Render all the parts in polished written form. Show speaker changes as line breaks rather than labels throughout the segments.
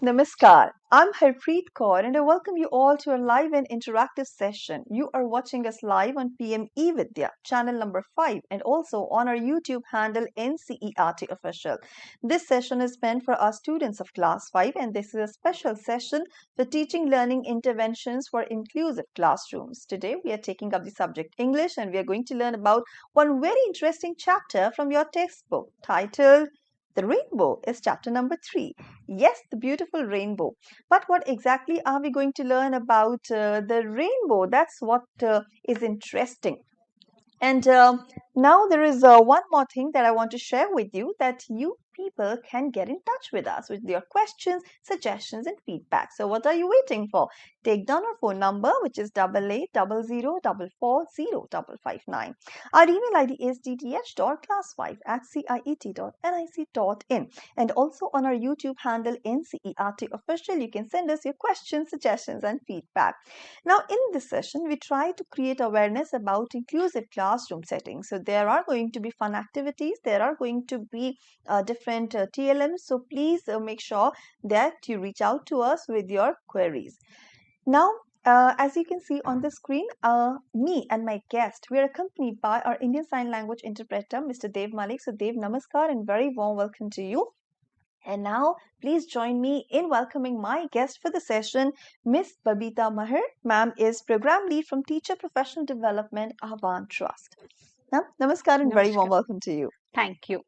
Namaskar, I'm Harpreet Kaur and I welcome you all to a live and interactive session. You are watching us live on PM eVidya, channel number 5, and also on our YouTube handle NCERT Official. This session is meant for our students of Class 5 and this is a special session for teaching learning interventions for inclusive classrooms. Today we are taking up the subject English and we are going to learn about one very interesting chapter from your textbook titled The Rainbow is chapter number 3. Yes, the beautiful rainbow. But what exactly are we going to learn about the rainbow? That's what is interesting. And now there is one more thing that I want to share with you that you people can get in touch with us with your questions, suggestions, and feedback. So what are you waiting for? Take down our phone number, which is 8800440559. Our email ID is dth.class5@ciet.nic.in. And also on our YouTube handle NCERT Official, you can send us your questions, suggestions, and feedback. Now, in this session, we try to create awareness about inclusive classroom settings. So there are going to be fun activities, there are going to be different TLMs. So please make sure that you reach out to us with your queries. Now, as you can see on the screen, me and my guest, we are accompanied by our Indian Sign Language interpreter, Mr. Dev Malik. So Dev, namaskar and very warm welcome to you. And now, please join me in welcoming my guest for the session, Miss Babita Maher. Ma'am is Program Lead from Teacher Professional Development, Ahvan Trust. Ma'am, namaskar and very warm welcome to you.
Thank you.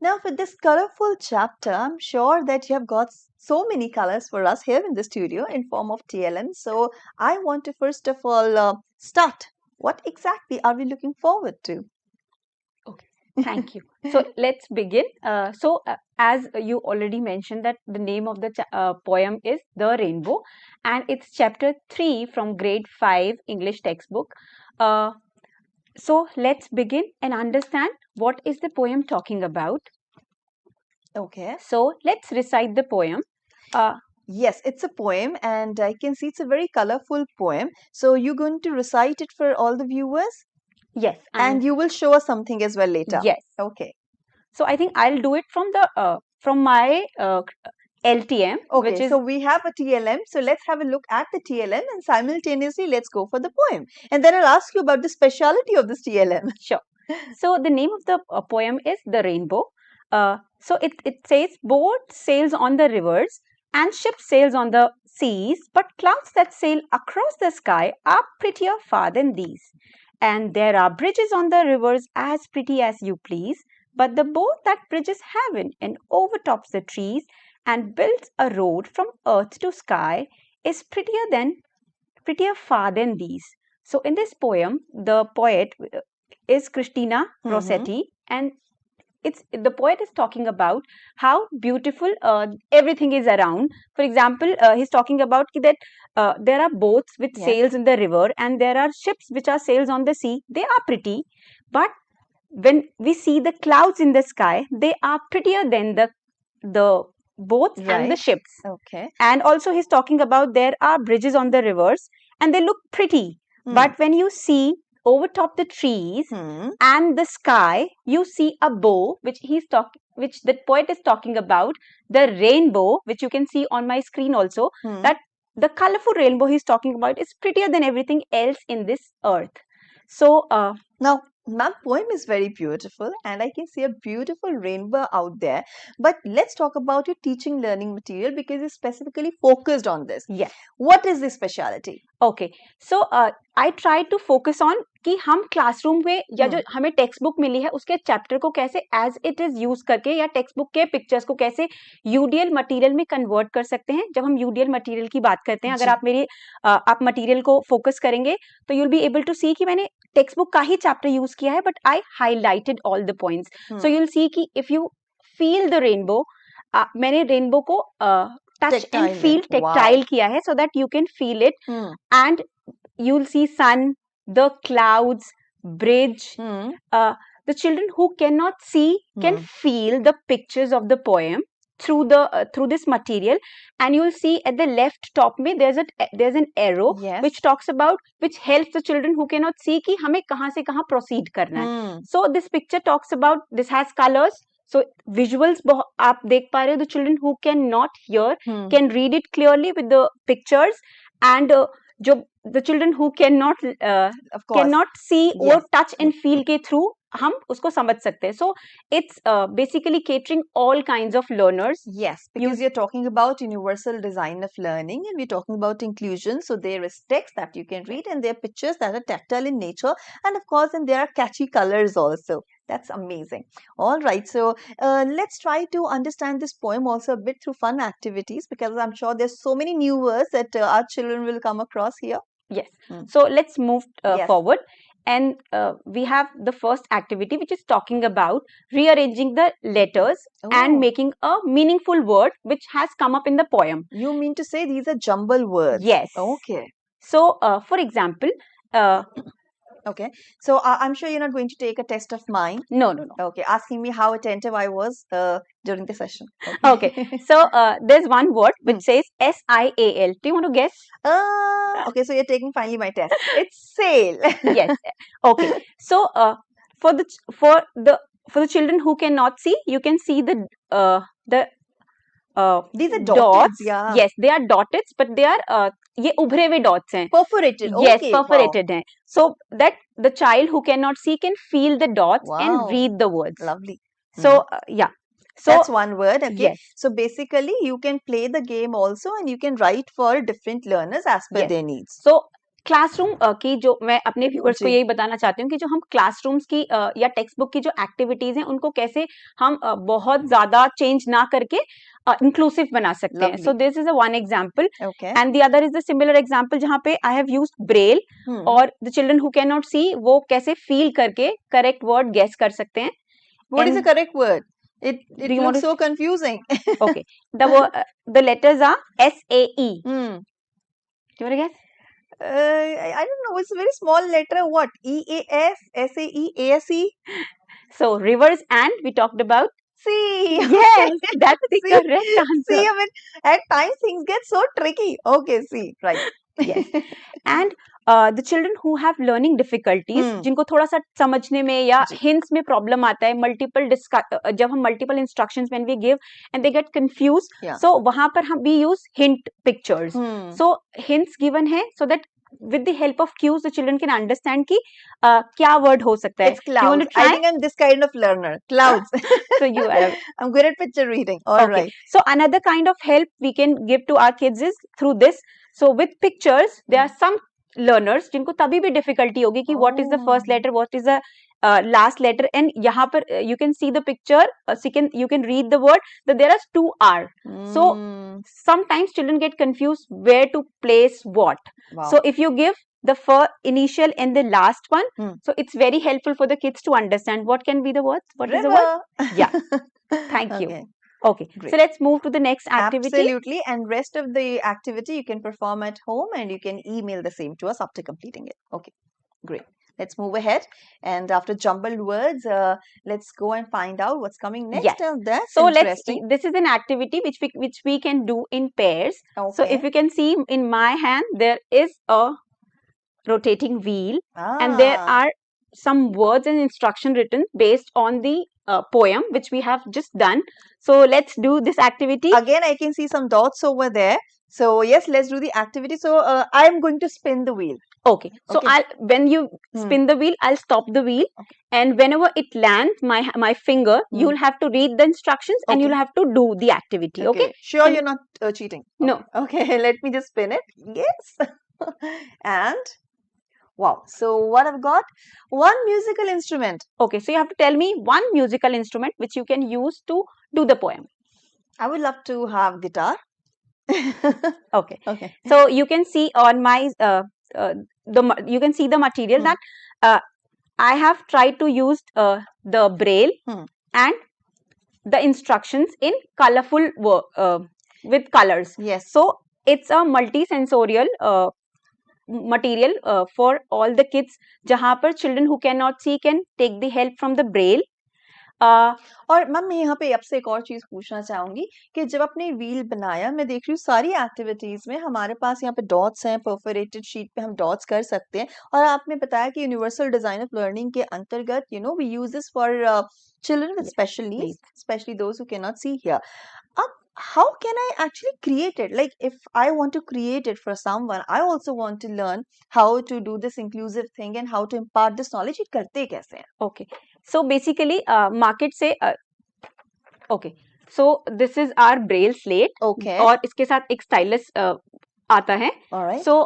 Now, for this colorful chapter, I'm sure that you have got so many colors for us here in the studio in form of TLM. So, I want to first of all start. What exactly are we looking forward to?
Thank you. So let's begin. As you already mentioned that the name of the poem is The Rainbow and it's chapter 3 from grade 5 English textbook. So let's begin and understand what is the poem talking about.
Okay.
So let's recite the poem.
Yes, it's a poem and I can see it's a very colorful poem. So you're going to recite it for all the viewers?
Yes.
And you will show us something as well later.
Yes.
Okay.
So I think I'll do it from the from my LTM.
Okay,
which is...
so we have a TLM. So let's have a look at the TLM and simultaneously let's go for the poem. And then I'll ask you about the speciality of this TLM.
Sure. So the name of the poem is The Rainbow. So it says, boat sails on the rivers and ship sails on the seas, but clouds that sail across the sky are prettier far than these. And there are bridges on the rivers as pretty as you please, but the boat that bridges heaven and overtops the trees and builds a road from earth to sky is prettier far than these. So in this poem, the poet is Christina Rossetti, and the poet is talking about how beautiful everything is around. For example, he's talking about that there are boats with sails in the river and there are ships which are sails on the sea. They are pretty, but when we see the clouds in the sky, they are prettier than the boats and the ships.
Okay.
And also he's talking about there are bridges on the rivers and they look pretty, but when you see overtop the trees and the sky, you see a bow, which the poet is talking about, the rainbow, which you can see on my screen also, that the colorful rainbow he's talking about is prettier than everything else in this earth. So
now, ma'am, poem is very beautiful and I can see a beautiful rainbow out there. But let's talk about your teaching learning material because it's specifically focused on this.
Yes.
What is the speciality?
Okay. So I try to focus on कि हम classroom में या जो हमें text book मिली है उसके chapter को कैसे एज इट इज यूज करके या टेक्स्ट बुक के पिक्चर्स को कैसे यूडीएल मटेरियल में कन्वर्ट कर सकते हैं. जब हम यूडीएल मटेरियल की बात करते हैं, अगर आप मटेरियल को फोकस करेंगे तो you will be able to see कि मैंने टेक्स्ट बुक का ही चैप्टर यूज किया है, but I highlighted all the points. So you will see कि if you feel the rainbow, मैंने रेनबो को टच एंड फील टेक्टाइल किया है so that you can feel it, and you will see sun, the clouds, bridge. The children who cannot see can feel the pictures of the poem through this material, and you will see at the left top mein there's an arrow which helps the children who cannot see कि हमें कहाँ से कहाँ proceed करना है. So this picture talks about, this has colors. So visuals आप देख पा रहे हो, the children who cannot hear can read it clearly with the pictures, and जो the children who cannot see or touch and feel के through हम उसको समझ सकते हैं. So it's basically catering all kinds of learners.
Yes, because you're talking about universal design of learning, and we're talking about inclusion. So there is text that you can read, and there are pictures that are tactile in nature, and of course, and there are catchy colors also. That's amazing. All right, so let's try to understand this poem also a bit through fun activities, because I'm sure there's so many new words that our children will come across here.
Yes. So let's move forward. And we have the first activity, which is talking about rearranging the letters and making a meaningful word which has come up in the poem.
You mean to say these are jumble words?
Yes.
Okay.
So, for example,
okay. So I'm sure you're not going to take a test of mine.
No.
Okay. Asking me how attentive I was during the session.
Okay. So there's one word which says SIAL. Do you want to guess?
Okay. So you're taking finally my test. It's sail.
Yes. Okay. So for the children who cannot see, you can see the
these are dots. Yeah.
Yes, they are dotted, but they are ये उभरे हुए dots हैं.
Perforated.
Yes,
okay.
perforated हैं. So that the child who cannot see can feel the dots and read the words.
Lovely.
So yeah. So
that's one word. Okay.
Yes.
So basically, you can play the game also, and you can write for different learners as per their needs.
So classroom की जो मैं अपने viewers को यही बताना चाहती हूँ कि जो हम क्लासरूम्स की या टेक्स्ट बुक की जो एक्टिविटीज हैं उनको कैसे हम बहुत ज्यादा चेंज ना करके इंक्लूसिव बना सकते हैं. So this is a one example, and the other is the similar example जहाँ पे आई हैव यूज्ड ब्रेल, और the children who can not see वो कैसे फील करके करेक्ट वर्ड गेस कर सकते हैं.
What is the correct word? It looks so confusing.
Okay, the letters are SAE. Do you want to guess?
I don't know. It's a very small letter. What? EAS, SAE, ASE?
So rivers, and we talked about
sea.
Yes, that's the correct answer.
See, I mean, at times things get so tricky. Okay, see, right.
Yes. And the children who have learning difficulties, जिनको थोड़ा सा समझने में या hints में problem आता है, जब हम multiple instructions when we give and they get confused, so वहाँ पर हम we use hint pictures. So hints given है so that with the help of cues the children can understand कि क्या word हो सकता है.
It's clouds. I think I'm this kind of learner. Clouds.
So you are.
I'm good at picture reading. All right.
So another kind of help we can give to our kids is through this. So with pictures, there are some learners जिनको तभी भी difficulty होगी कि what is the first letter, what is the last letter, and यहाँ पर you can see the picture, you can read the word that there are 2 R. So sometimes children get confused where to place what. So if you give the first initial and the last one, so it's very helpful for the kids to understand what can be the words. What is the word? Yeah. Thank you. Okay, great. So let's move to the next activity.
Absolutely, and rest of the activity you can perform at home, and you can email the same to us after completing it. Okay, great. Let's move ahead, and after jumbled words, let's go and find out what's coming next.
Yes.
That's
so
interesting.
This is an activity which we can do in pairs. Okay. So if you can see in my hand, there is a rotating wheel, and there are some words and instruction written based on the poem which we have just done. So let's do this activity.
Again, I can see some dots over there. So yes, let's do the activity. So I'm going to spin the wheel.
Okay. So when you spin the wheel, I'll stop the wheel, and whenever it lands my finger, you'll have to read the instructions and you'll have to do the activity. Okay.
Sure, you're not cheating.
No.
Okay. Let me just spin it. Yes. And wow. So what I've got? One musical instrument.
Okay. So you have to tell me one musical instrument which you can use to do the poem.
I would love to have guitar.
Okay. So you can see on my you can see the material that I have tried to use the braille and the instructions in colorful with colors.
Yes.
So it's a multi-sensorial material for all the kids, जहाँ पर children who cannot see can take the help from the braille.
और ma'am मैं यहाँ पे आपसे एक और चीज पूछना चाहूंगी कि जब आपने व्हील बनाया, मैं देख रही हूँ सारी एक्टिविटीज में हमारे पास यहाँ पे डॉट्स हैं, परफोरेटेड शीट पे हम डॉट्स कर सकते हैं, और आपने बताया कि यूनिवर्सल डिजाइन ऑफ लर्निंग के अंतर्गत we use this for children with
Yes,
special needs,
needs.
especially those who cannot see here. How can I actually create it? Like if I want to create it for someone, I also want to learn how to do this inclusive thing and how to impart this knowledge. ये करते कैसे हैं?
Okay. So basically, market से okay. So this is our braille slate.
Okay.
और इसके साथ एक stylus आता है.
Alright.
So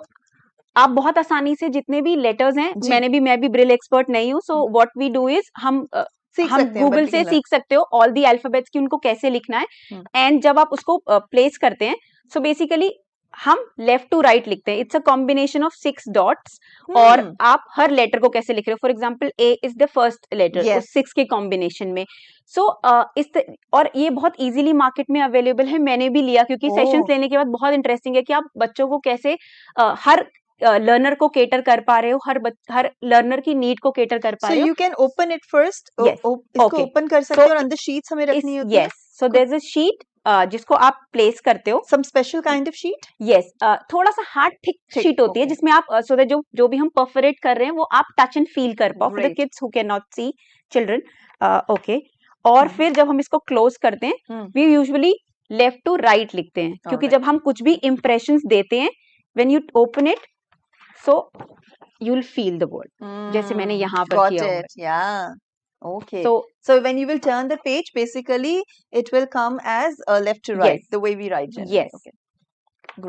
आप बहुत आसानी से जितने भी लेटर्स हैं, मैं भी ब्रेल एक्सपर्ट नहीं हूँ, so what we do is हम गूगल से सीख सकते हो ऑल दी अल्फाबेट्स की उनको कैसे लिखना है. एंड जब आप उसको प्लेस करते हैं, सो बेसिकली हम लेफ्ट टू राइट लिखते हैं. It's a combination of 6 dots. और आप हर लेटर को कैसे लिख रहे हो, for example A is the first letter उस 6 के कॉम्बिनेशन में. सो और ये बहुत इजीली मार्केट में अवेलेबल है. मैंने भी लिया क्योंकि सेशंस लेने के बाद बहुत इंटरेस्टिंग है कि आप बच्चों को कैसे हर लर्नर को केटर कर पा रहे हो, हर लर्नर की नीड को केटर कर पा रहे हो.
So you can open it first.
Yes.
इसको ओपन कर सकते हो और अंदर शीट्स हमें रखनी होती है.
Yes. So there's a sheet जिसको आप प्लेस करते हो.
Some special kind of sheet?
Yes. थोड़ा सा हार्ड थिक शीट होती है जिसमें आप so that जो भी हम परफोरेट कर रहे हैं वो आप टच एंड फील कर पाओ for the kids who can not see children. Okay. और फिर जब हम इसको क्लोज करते हैं, we usually left to right लिखते हैं क्योंकि जब हम कुछ भी इंप्रेशंस देते हैं, when you open it, so you'll feel the word. जैसे मैंने यहाँ पर किया हुआ है.
Yeah. Okay.
So
when you will turn the page, basically it will come as left to right, the way we write generally.
Yes.
Okay.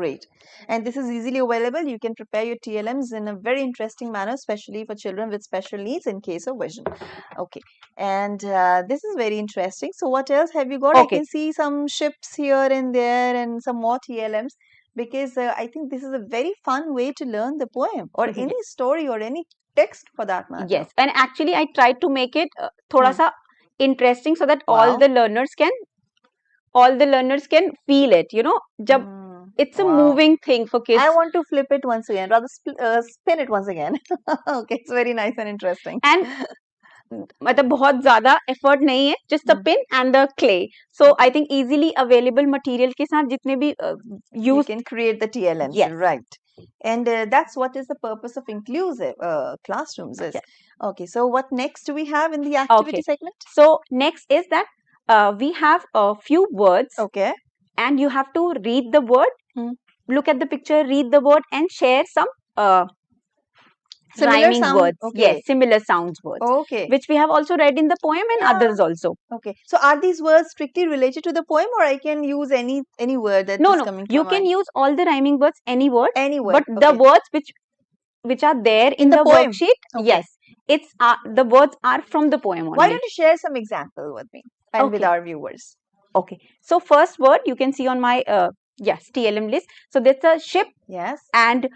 Great. And this is easily available. You can prepare your TLMs in a very interesting manner, especially for children with special needs in case of vision. Okay. And this is very interesting. So what else have you got?
Okay.
I can see some ships here and there and some more TLMs. Because I think this is a very fun way to learn the poem or any story or any text for that matter.
Yes, and actually I tried to make it thoda sa interesting so that all the learners can feel it, you know. Jab it's a moving thing for kids.
I want to flip it once again, rather spin it once again. Okay, it's very nice and interesting.
And मतलब बहुत ज़्यादा effort नहीं है, just the pen and the clay. So I think easily available material के साथ जितने भी
you can create the TLMs.
Yes.
Right. And that's what is the purpose of inclusive classrooms is.
Yes.
Okay, so what next do we have in the activity segment?
So next is that we have a few words.
Okay.
And you have to read the word, look at the picture, read the word and share some
similar
rhyming
sound
words.
Okay.
Yes, similar sounds words.
Okay.
Which we have also read in the poem and others also.
Okay. So are these words strictly related to the poem or I can use any word that is coming from
you can use all the rhyming words, any word.
Any word.
But the words which are there in the
poem.
worksheet, yes, it's the words are from the poem only.
Why don't you share some example with me and with our viewers?
Okay. So first word you can see on my TLM list. So that's a ship.
Yes.
And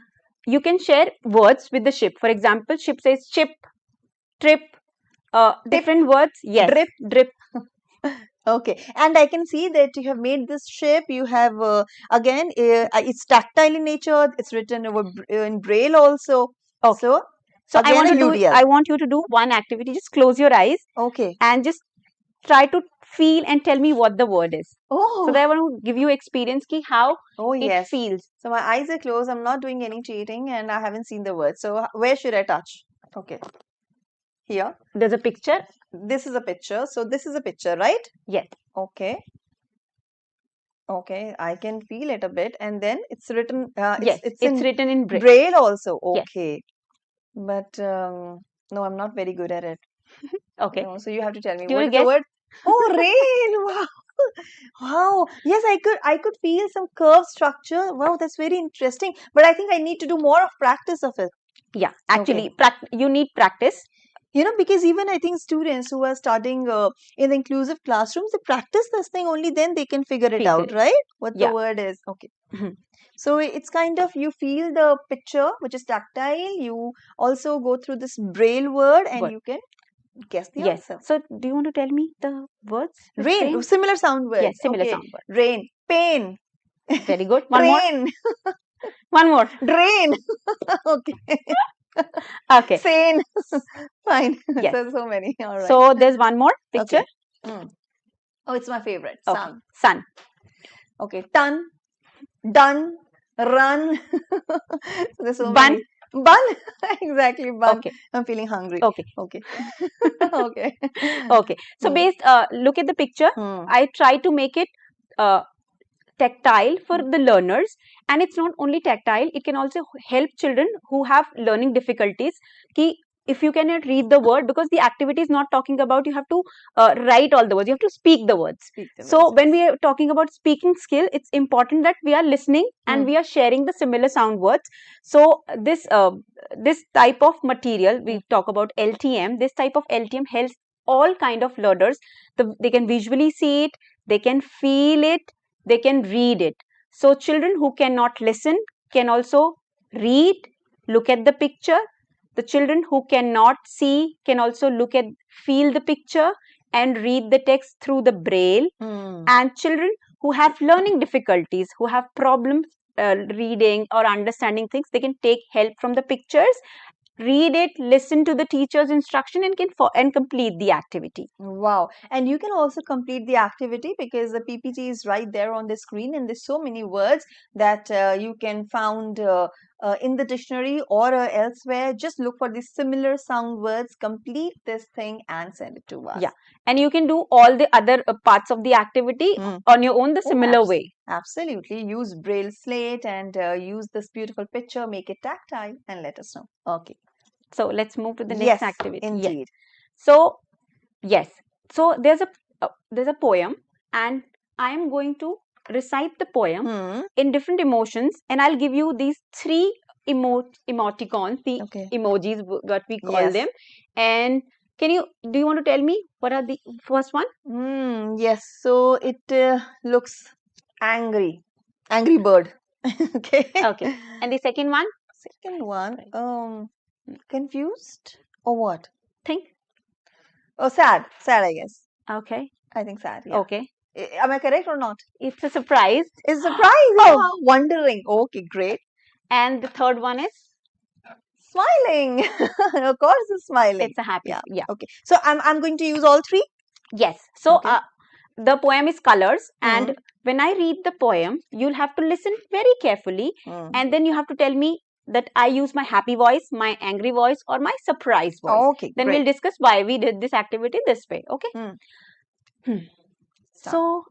you can share words with the ship. For example, ship says chip, trip, different words. Yes. Drip.
Okay. And I can see that you have made this ship. You have, again, it's tactile in nature. It's written in braille also.
Okay. So I want you to do one activity. Just close your eyes.
Okay.
And just try to feel and tell me what the word is.
Oh.
So that I want to give you experience ki how it feels.
So my eyes are closed. I'm not doing any cheating and I haven't seen the word. So where should I touch? Okay. Here.
There's a picture.
This is a picture. So this is a picture, right?
Yes.
Okay. Okay. I can feel it a bit. And then it's written.
It's written in braille.
Braille also. Okay.
Yes.
But no, I'm not very good at it.
Okay.
No, so you have to tell me
what
is the word. Oh, rain! Wow, wow. Yes, I could feel some curved structure. Wow, that's very interesting. But I think I need to do more of practice of it.
Yeah, actually, you need practice.
You know, because even I think students who are studying in the inclusive classrooms, they practice this thing only then they can figure it out, right? What the word is. Okay. So it's kind of, you feel the picture, which is tactile. You also go through this braille word and you can guess the answer.
So do you want to tell me the words?
Rain. Similar sound words.
Yes, similar sound words.
Rain. Pain.
Very good.
Rain.
One more.
Drain. Okay.
Okay.
Sane. Fine.
Yes.
So many. All right.
So there's one more picture.
Okay. Oh, it's my favorite.
Okay.
Sun.
Sun.
Okay. Ton. Done. Run. So there's so
Bun.
many. Bun. Exactly, bun.
Okay.
I'm feeling hungry.
Okay.
Okay. Okay.
Okay. So look at the picture. I try to make it tactile for the learners, and it's not only tactile, it can also help children who have learning difficulties. If you cannot read the word, because the activity is not talking about you have to write all the words, you have to speak the words. So when we are talking about speaking skill, it's important that we are listening and we are sharing the similar sound words. So this type of material, we talk about LTM, this type of LTM helps all kind of learners. They can visually see it, they can feel it, they can read it. So children who cannot listen can also read, look at the picture. The children who cannot see can also feel the picture and read the text through the braille. And children who have learning difficulties, who have problems reading or understanding things, they can take help from the pictures, read it, listen to the teacher's instruction, and complete the activity.
Wow. And you can also complete the activity because the PPT is right there on the screen, and there's so many words that you can found in the dictionary or elsewhere. Just look for the similar sound words, complete this thing and send it to us.
Yeah. And you can do all the other parts of the activity on your own the similar way.
Absolutely. Use braille slate and use this beautiful picture, make it tactile and let us know. Okay.
So let's move to the next activity.
Indeed.
Yes. So yes. So there's a poem, and I am going to recite the poem in different emotions, and I'll give you these 3 emoticons, the emojis, what we call them. And do you want to tell me what are the first one?
Yes. So it looks angry. Angry bird. Okay.
Okay. And the second one?
Second one, confused or what?
Think.
Oh, sad. Sad, I guess.
Okay.
I think sad. Yeah.
Okay.
Am I correct or not?
It's a surprise.
It's a surprise. Oh, wondering. Okay, great.
And the third one is?
Smiling. Of course, it's smiling.
It's a happy. Yeah.
Okay. So I'm going to use all 3?
Yes. So the poem is colors, and when I read the poem, you'll have to listen very carefully, and then you have to tell me that I use my happy voice, my angry voice, or my surprise voice.
Okay.
Then we'll discuss why we did this activity this way. Okay. So,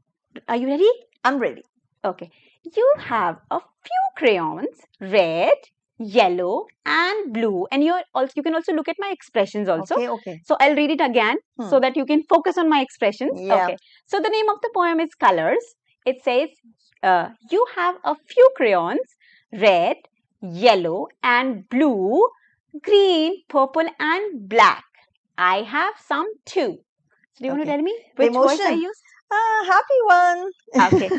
are you ready?
I'm ready.
Okay. You have a few crayons, red, yellow, and blue, and you can also look at my expressions also.
Okay.
So I'll read it again so that you can focus on my expressions.
Yeah.
Okay. So the name of the poem is Colors. It says, you have a few crayons, red, yellow, and blue, green, purple, and black. I have some too. So do you want to tell me which voice I used?
Happy one.
Okay.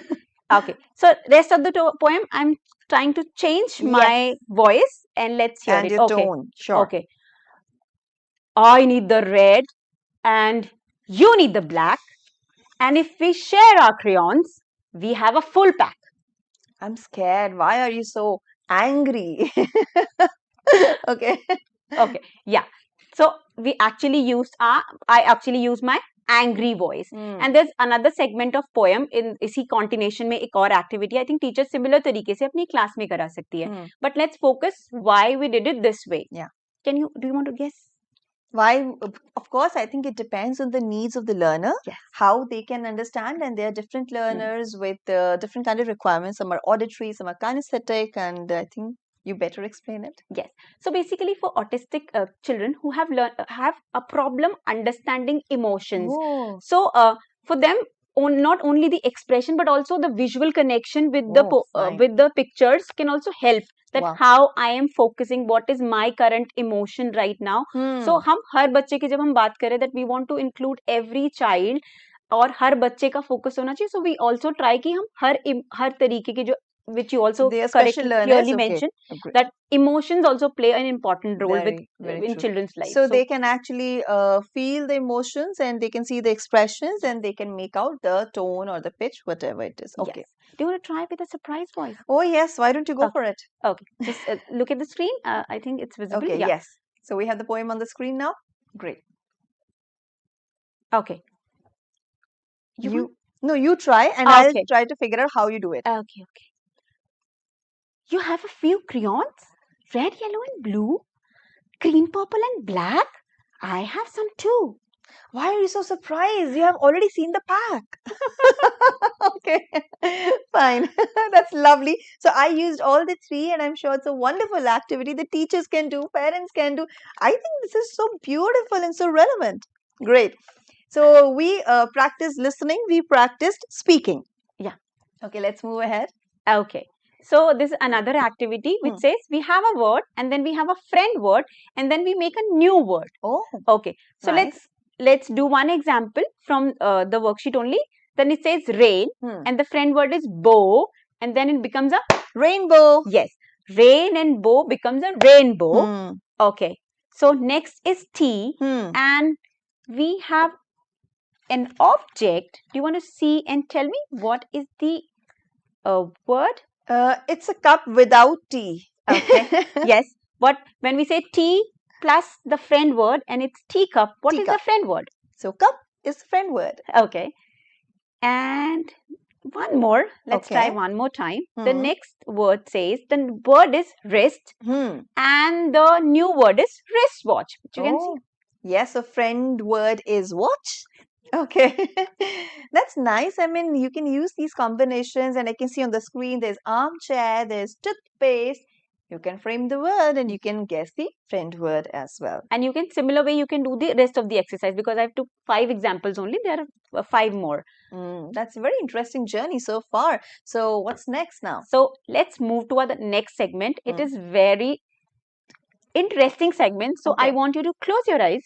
Okay. So rest of the poem, I'm trying to change my voice, and let's hear it.
Your tone. Sure.
Okay. I need the red and you need the black. And if we share our crayons, we have a full pack.
I'm scared. Why are you so angry? Okay.
Okay. Yeah. So we actually I actually used my angry voice. And there's another segment of poem in इसी continuation में एक और activity. I think teachers similar तरीके से अपनी class में करा सकती है. But let's focus why we did it this way.
Yeah.
Do you want to guess?
Why? Of course, I think it depends on the needs of the learner, how they can understand, and there are different learners with different kind of requirements. Some are auditory, some are kinesthetic, and I think you better explain it.
Yes. So basically, for autistic children who have a problem understanding emotions. So for them, not only the expression but also the visual connection with the pictures can also help. That how I am focusing, what is my current emotion right now. So हम हर बच्चे की जब हम बात करें that we want to include every child और हर बच्चे का focus होना चाहिए. So we also try कि हम हर तरीके के जो which you also clearly mentioned that emotions also play an important role in children's life.
So they can actually feel the emotions and they can see the expressions and they can make out the tone or the pitch, whatever it is. Okay.
Yes. Do you want to try with a surprise voice?
Oh yes, why don't you go for it?
Okay, just look at the screen. I think it's visible.
Okay, yes. So we have the poem on the screen now. Great.
Okay.
You try and I'll try to figure out how you do it.
Okay. You have a few crayons, red, yellow and blue, green, purple and black. I have some too.
Why are you so surprised? You have already seen the pack. Okay, fine. That's lovely. So I used all the three, and I'm sure it's a wonderful activity that teachers can do, parents can do. I think this is so beautiful and so relevant. Great. So we practiced listening, we practiced speaking.
Yeah.
Okay, let's move ahead.
Okay. So this is another activity which says we have a word and then we have a friend word and then we make a new word.
Oh,
okay. So
nice.
let's do one example from the worksheet only. Then it says rain and the friend word is bow and then it becomes a
rainbow.
Yes. Rain and bow becomes a rainbow. Okay. So next is tea and we have an object. Do you want to see and tell me what is the word?
It's a cup without tea.
Okay. Yes. But when we say tea plus the friend word and it's teacup, what is the friend word?
So cup is the friend word.
Okay. And one more. Let's try one more time. The next word says the word is wrist and the new word is wristwatch. Which you can see.
Yes, a friend word is watch. Okay, that's nice. I mean, you can use these combinations, and I can see on the screen there's armchair, there's toothpaste. You can frame the word and you can guess the friend word as well.
And you can, similar way, you can do the rest of the exercise because I have took 5 examples only. There are 5 more.
That's a very interesting journey so far. So what's next now?
So let's move to the next segment. It is very interesting segment. So I want you to close your eyes.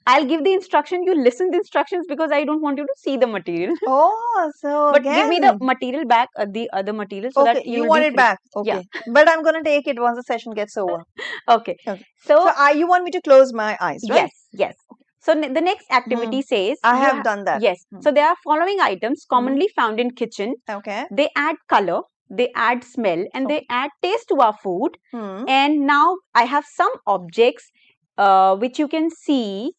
I'll give the instruction. You listen the instructions because I don't want you to see the material.
Oh, so
but give me the material back, the other material, so that
you want it back. Okay, yeah. But I'm gonna take it once the session gets over.
Okay. So
you want me to close my eyes, right?
Yes. So the next activity says
I have done that.
Yes. So there are following items commonly found in kitchen.
Okay.
They add color, they add smell, and they add taste to our food. And now I have some objects which you can see.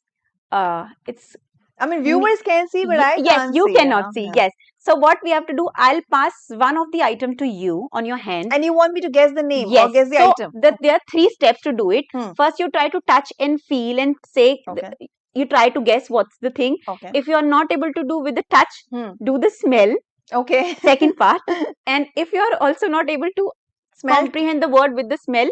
It's
I mean, viewers can see, but I can't
yes, you
see.
cannot see. Yes. So what we have to do, I'll pass one of the item to you on your hand.
And you want me to guess the name
yes.
or guess the
so
item?
There are 3 steps to do it. First, you try to touch and feel and say, you try to guess what's the thing. If you are not able to do with the touch, do the smell.
Okay.
Second part. And if you are also not able to comprehend the word with the smell,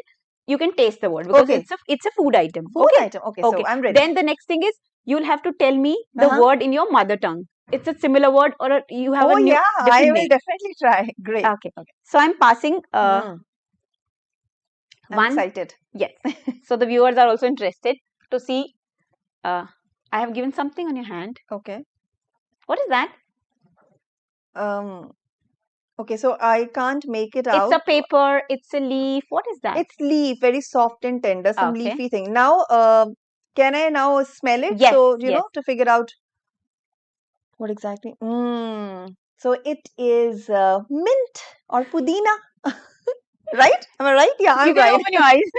you can taste the word because it's a food item.
Food item. Okay. So I'm ready.
Then the next thing is you'll have to tell me the word in your mother tongue. It's a similar word or you have a new
I will definitely try. Great.
Okay. So I'm passing
I'm excited.
Yes. So the viewers are also interested to see. I have given something on your hand.
Okay.
What is that?
Okay, so I can't make it out.
It's a paper, it's a leaf. What is that?
It's leaf, very soft and tender, some leafy thing. Now, can I now smell it?
Yes,
so, you know, to figure out what exactly. So it is mint or pudina. Right? Am I right? Yeah, I'm
you can
right.
open your eyes.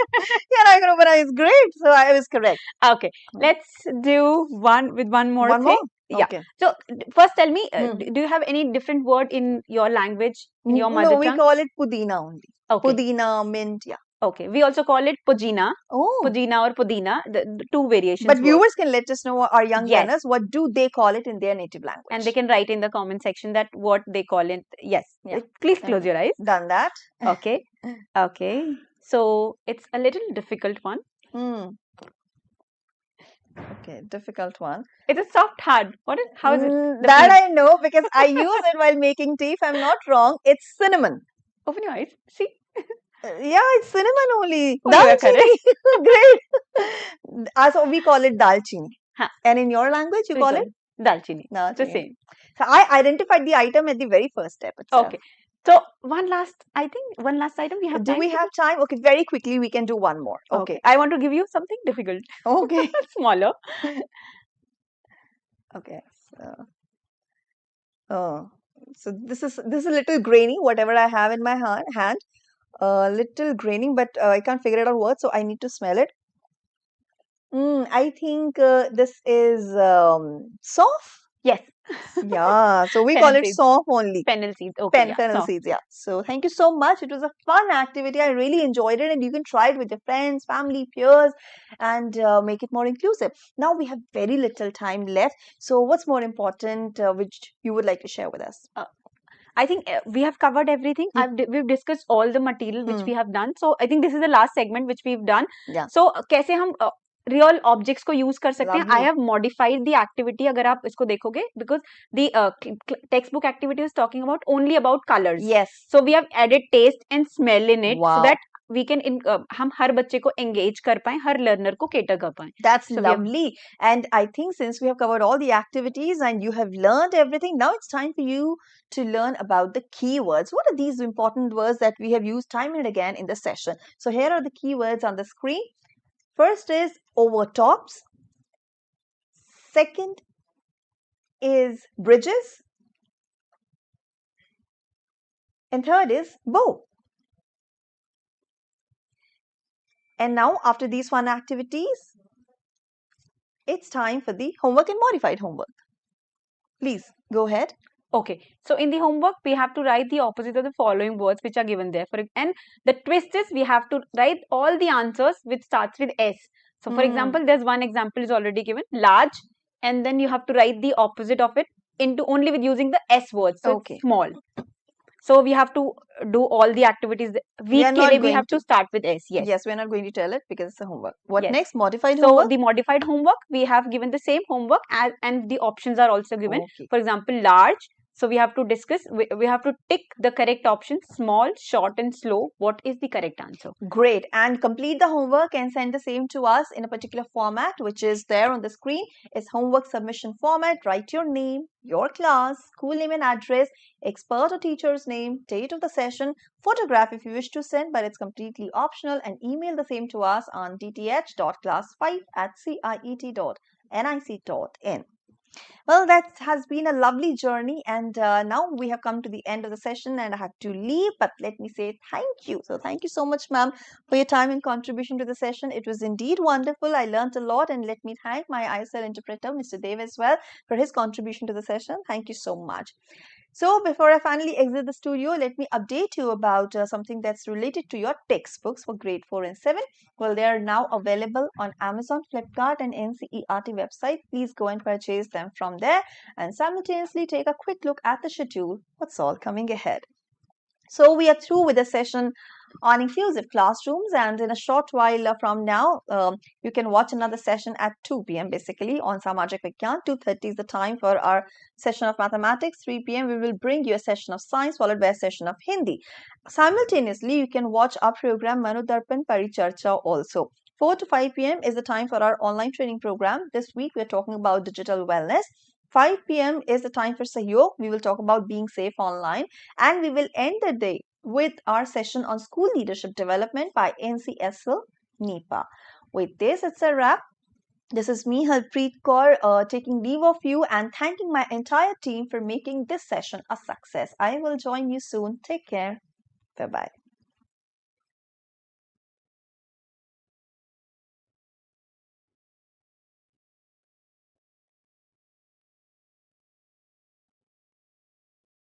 Yeah, I can open eyes. Great. So I was correct.
Okay. Let's do one more thing.
More?
Yeah.
Okay.
So first tell me, do you have any different word in your language, in your mother tongue?
No, we call it pudina only.
Okay.
Pudina, mint, yeah.
Okay. We also call it pujina. Pujina or pudina, the 2 variations.
But viewers can let us know, our young learners, what do they call it in their native language?
And they can write in the comment section that what they call it. Yes. Yeah. Please close your eyes.
Done that.
Okay. Okay. So it's a little difficult one.
Okay, difficult one.
It's a soft hard. How is it?
That I know because I use it while making tea. If I'm not wrong, it's cinnamon.
Open your eyes. See?
Yeah, it's cinnamon only.
Oh, you are correct.
Great. So we call it dalchini. And in your language, you call it?
Dalchini. No, it's the same.
So I identified the item at the very first step itself.
Okay. So one last item we have.
Do we have time? Okay, very quickly we can do one more. Okay.
I want to give you something difficult.
Okay.
Smaller.
Okay. So this is a little grainy, whatever I have in my hand. Little grainy, but I can't figure it out what, so I need to smell it. I think this is soft.
Yes.
Yeah, so we call
Fennel
it
seeds.
SOF only.
Fennel seeds. Okay, yeah.
Fennel
So,
seeds, yeah. So thank you so much. It was a fun activity. I really enjoyed it, and you can try it with your friends, family, peers, and make it more inclusive. Now we have very little time left. So what's more important, which you would like to share with us?
I think we have covered everything. We've discussed all the material which
Hmm.
we have done. So I think this is the last segment which we've done.
Yeah.
So कैसे हम real objects को use कर सकते हैं? I
Lovely.
have modified the activity. अगर आप इसको देखोगे, because the textbook activity is talking about only about colors.
Yes.
So we have added taste and smell in it, so
Wow.
that we can हम हर बच्चे को engage कर पाएं, हर learner को cater कर पाएं.
That's
So we have
lovely. And I think since we have covered all the activities and you have learned everything, now it's time for you to learn about the keywords. What are these important words that we have used time and again in the session? So here are the keywords on the screen. First is overtops. Second is bridges. And third is bow. And now after these fun activities, it's time for the homework and modified homework. Please go ahead.
Okay, so in the homework, we have to write the opposite of the following words which are given there. And the twist is we have to write all the answers which starts with S. So for example, there's one example is already given, large, and then you have to write the opposite of it into only with using the S word. So
Okay.
it's small. So we have to do all the activities.
We are not
we
going
have to
to
start with S. Yes.
Yes, we're not going to tell it because it's a homework. What
Yes.
next? Modified
So
homework?
the modified homework, we have given the same homework as, and the options are also given.
Okay.
For example, large. So we have to discuss, we have to tick the correct option, small, short and slow. What is the correct answer?
Great. And complete the homework and send the same to us in a particular format, which is there on the screen. It's homework submission format. Write your name, your class, school name and address, expert or teacher's name, date of the session, photograph if you wish to send, but it's completely optional, and email the same to us on dth.class5@ciet.nic.in. Well, that has been a lovely journey, and now we have come to the end of the session, and I have to leave. But let me say thank you. So, thank you so much, ma'am, for your time and contribution to the session. It was indeed wonderful. I learned a lot, and let me thank my ISL interpreter, Mr. Dev, as well, for his contribution to the session. Thank you so much. So, before I finally exit the studio, let me update you about something that's related to your textbooks for grade 4 and 7. Well, they are now available on Amazon, Flipkart, and NCERT website. Please go and purchase them from there and simultaneously take a quick look at the schedule, what's all coming ahead. So we are through with the session on inclusive classrooms, and in a short while from now, you can watch another session at 2 p.m. basically on Samajik Vigyan. 2:30 is the time for our session of mathematics. 3 p.m. we will bring you a session of science followed by a session of Hindi. Simultaneously, you can watch our program MANODARPAN Paricharcha also. 4 to 5 p.m. is the time for our online training program. This week, we're talking about digital wellness. 5 p.m. is the time for Sahyog. We will talk about being safe online. And we will end the day with our session on school leadership development by NCSL NEPA. With this, it's a wrap. This is me, Harpreet Kaur, taking leave of you and thanking my entire team for making this session a success. I will join you soon. Take care. Bye-bye.